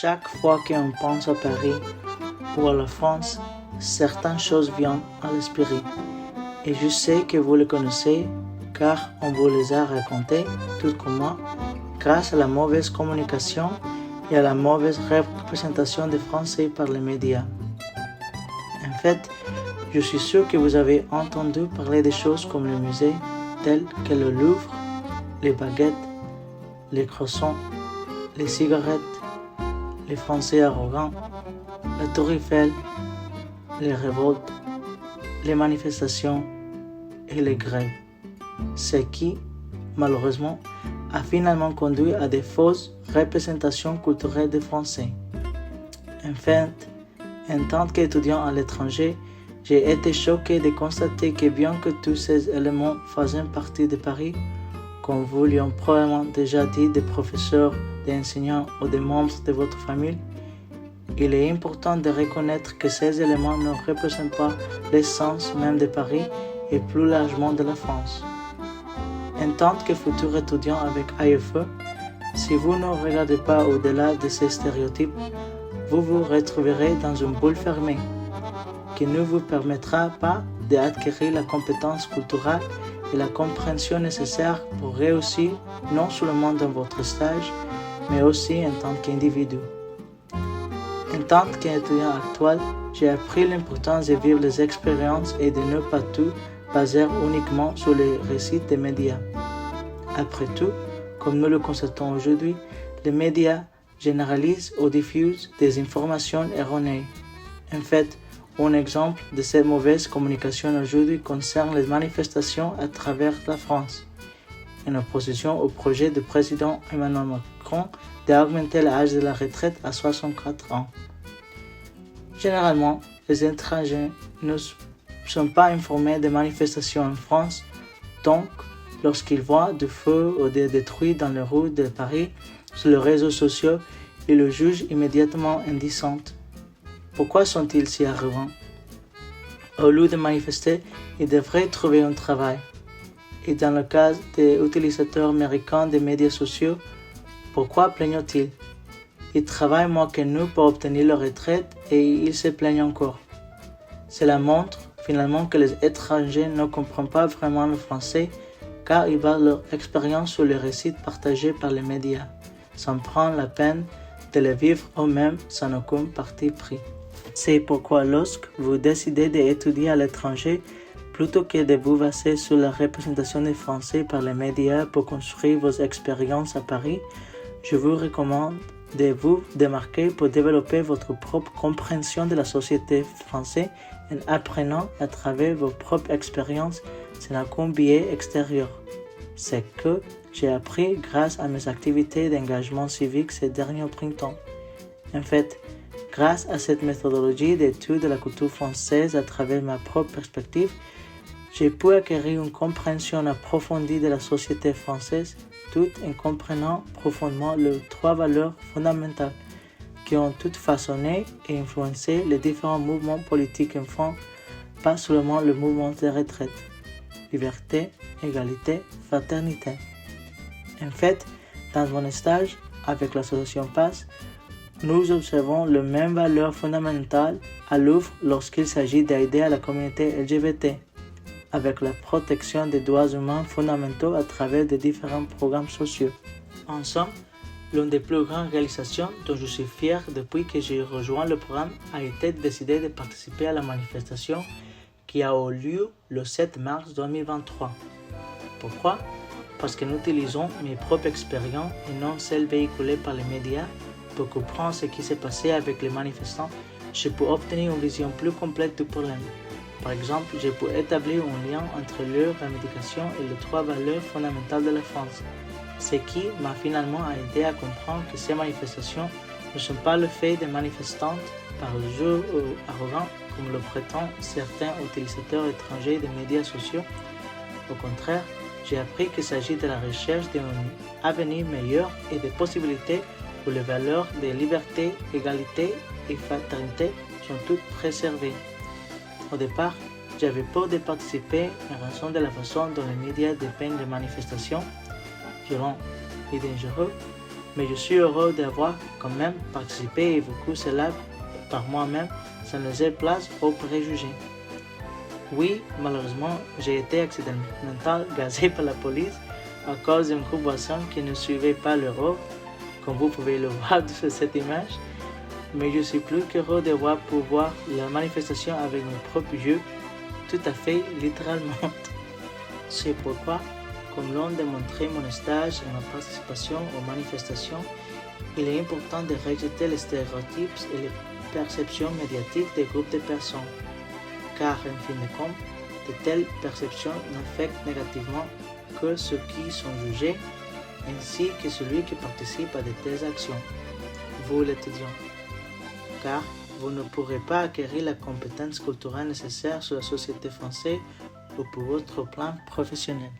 Chaque fois qu'on pense à Paris ou à la France, certaines choses viennent à l'esprit. Et je sais que vous les connaissez car on vous les a racontées, tout comme moi, grâce à la mauvaise communication et à la mauvaise représentation des Français par les médias. En fait, je suis sûr que vous avez entendu parler des choses comme le musée, tels que le Louvre, les baguettes, les croissants, les cigarettes, les Français arrogants, la Tour Eiffel, les révoltes, les manifestations et les grèves. Ce qui, malheureusement, a finalement conduit à des fausses représentations culturelles des Français. En fait, en tant qu'étudiant à l'étranger, j'ai été choqué de constater que bien que tous ces éléments faisaient partie de Paris, comme vous l'ont probablement déjà dit des professeurs, des enseignants ou des membres de votre famille, il est important de reconnaître que ces éléments ne représentent pas l'essence même de Paris et plus largement de la France. En tant que futur étudiant avec AFE, si vous ne regardez pas au-delà de ces stéréotypes, vous vous retrouverez dans une boule fermée qui ne vous permettra pas d'acquérir la compétence culturelle et la compréhension nécessaire pour réussir non seulement dans votre stage, mais aussi en tant qu'individu. En tant qu'étudiant actuel, j'ai appris l'importance de vivre les expériences et de ne pas tout baser uniquement sur les récits des médias. Après tout, comme nous le constatons aujourd'hui, les médias généralisent ou diffusent des informations erronées. En fait, un exemple de cette mauvaise communication aujourd'hui concerne les manifestations à travers la France, en opposition au projet du président Emmanuel Macron d'augmenter l'âge de la retraite à 64 ans. Généralement, les étrangers ne sont pas informés des manifestations en France, donc lorsqu'ils voient du feu ou des détruits dans les rues de Paris sur les réseaux sociaux, ils le jugent immédiatement indécent. Pourquoi sont-ils si arrogants? Au lieu de manifester, ils devraient trouver un travail. Et dans le cas des utilisateurs américains des médias sociaux, pourquoi plaignent-ils? Ils travaillent moins que nous pour obtenir leur retraite et ils se plaignent encore. Cela montre finalement que les étrangers ne comprennent pas vraiment le français car ils basent leur expérience sur les récits partagés par les médias, sans prendre la peine de les vivre eux-mêmes sans aucun parti pris. C'est pourquoi lorsque vous décidez d'étudier à l'étranger, plutôt que de vous baser sur la représentation des Français par les médias pour construire vos expériences à Paris, je vous recommande de vous démarquer pour développer votre propre compréhension de la société française en apprenant à travers vos propres expériences sans aucun biais extérieur. C'est que j'ai appris grâce à mes activités d'engagement civique ces derniers printemps. En fait, grâce à cette méthodologie d'étude de la culture française à travers ma propre perspective, j'ai pu acquérir une compréhension approfondie de la société française tout en comprenant profondément les trois valeurs fondamentales qui ont toutes façonné et influencé les différents mouvements politiques en France, pas seulement le mouvement de retraite. Liberté, égalité, fraternité. En fait, dans mon stage avec l'association PASS, nous observons les mêmes valeurs fondamentales à l'œuvre lorsqu'il s'agit d'aider à la communauté LGBT, avec la protection des droits humains fondamentaux à travers de différents programmes sociaux. Ensemble, l'une des plus grandes réalisations dont je suis fier depuis que j'ai rejoint le programme a été de décider de participer à la manifestation qui a eu lieu le 7 mars 2023. Pourquoi? Parce que nous utilisons mes propres expériences et non celles véhiculées par les médias pour comprendre ce qui s'est passé avec les manifestants. J'ai pu obtenir une vision plus complète du problème. Par exemple, j'ai pu établir un lien entre leur revendication et les trois valeurs fondamentales de la France, ce qui m'a finalement aidé à comprendre que ces manifestations ne sont pas le fait des manifestants par le jeu arrogant comme le prétendent certains utilisateurs étrangers des médias sociaux. Au contraire, j'ai appris qu'il s'agit de la recherche d'un avenir meilleur et des possibilités où les valeurs de liberté, égalité et fraternité sont toutes préservées. Au départ, j'avais peur de participer en raison de la façon dont les médias dépeignent les manifestations, violentes et dangereuses, mais je suis heureux d'avoir quand même participé et vécu cela par moi-même sans laisser place aux préjugés. Oui, malheureusement, j'ai été accidentellement gazé par la police à cause d'un groupe voisin qui ne suivait pas leur ordre, comme vous pouvez le voir sur cette image. Mais je suis plus qu'heureux de pouvoir la manifestation avec mon propre yeux, tout à fait littéralement. C'est pourquoi, comme l'ont démontré mon stage et ma participation aux manifestations, il est important de rejeter les stéréotypes et les perceptions médiatiques des groupes de personnes, car en fin de compte, de telles perceptions n'affectent négativement que ceux qui sont jugés, ainsi que celui qui participe à de telles actions, vous l'étudiant, car vous ne pourrez pas acquérir la compétence culturelle nécessaire sur la société française ou pour votre plan professionnel.